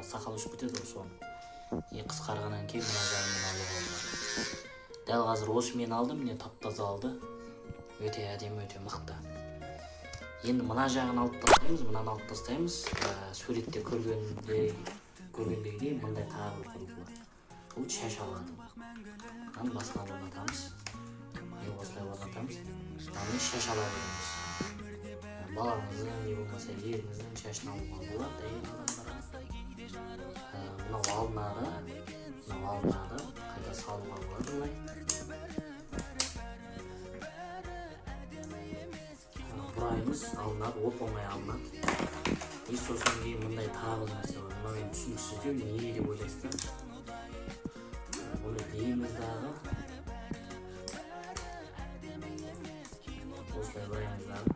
сакал өсүп кетет ошону. Кыскаргандан кийин мына жагынан алууга болот. Дәл азыр осы мен алдым, міне таптаза алды. Өте әдемі, өте мықты. Енді мына жағын алып тастаймыз, мынаны алып тастаймыз. Суретте көргендей мындай тағы бір құрылғы бар. Бұл шаш алады. Мынаны басына орнатамыз. Осылай орнатамыз. Мынаны шаш ала береміз. Балаңыздың, не болмаса еріңіздің шашын алуға болады. Мынау алынады, қайта салуға болады олай. Бұрайымыз алынады, оп-оңай алынады. Сосын кейін мындай тағы нәрсе бар. Мынау енді түсініксіздеу, не деп ойлайсыздар? Бұны дейміз дағы. Осылай бұрайымыз дағы.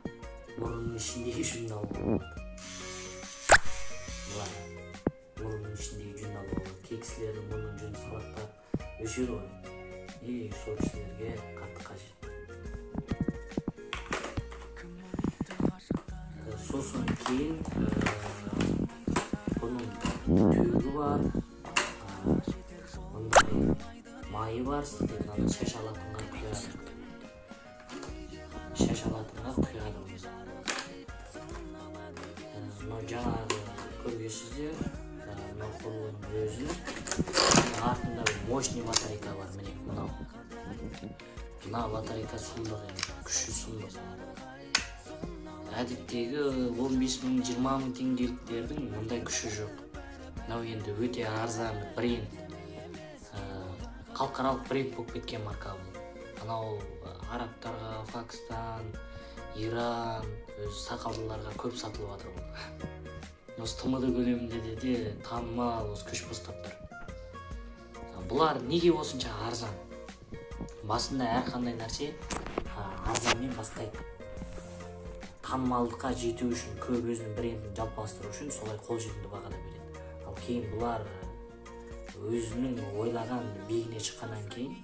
Мұрынның ішіндегі жүнін алуға болады. Бұлай. Мұрынның ішіндегі жүнін алуға болады. Кей кісілердің мұрнының жүнін салақтап өшеді ғой. Сол кісілерге қатты қажет. Сосын кейін бұның түйігі бар, бұндай майы бар, сізде мынаны шаш алатынға құяды. Мынау жаңағы көргенсіздер, мынау құрылғының өзі. Артында мощный батарейка бар, міне мынау. Мына батарейка сұмдық, күші сұмдық. Әдеттегі 15.000-20 мың теңгеліктердің мұндай күші жоқ. Мынау енді өте арзан бренд, халықаралық бренд болып кеткен марка бұл. Анау арабтарға, Пакистан, Иран, өз сақалдыларға көп сатылып жатыр бұл. Осы ТМД көлемінде де танымал, осы күш бастап тұр. Бұлар неге осынша арзан? Басында әрқандай нәрсе арзанмен бастайды. Танымалдыққа жету үшін, көп өзінің брендін жалпыластыру үшін солай қолжетімді бағада береді. Ал кейін бұлар өзінің ойлаған биігіне шыққаннан кейін,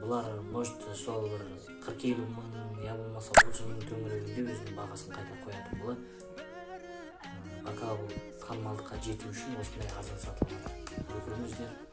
бұлар может сол бір 40-50 мың, я болмаса 30 мың төңірегінде өзінің бағасын қайта қоятын болады. Пока бұл танымалдыққа жету үшін осындай арзан сатылады. Көріңіздер.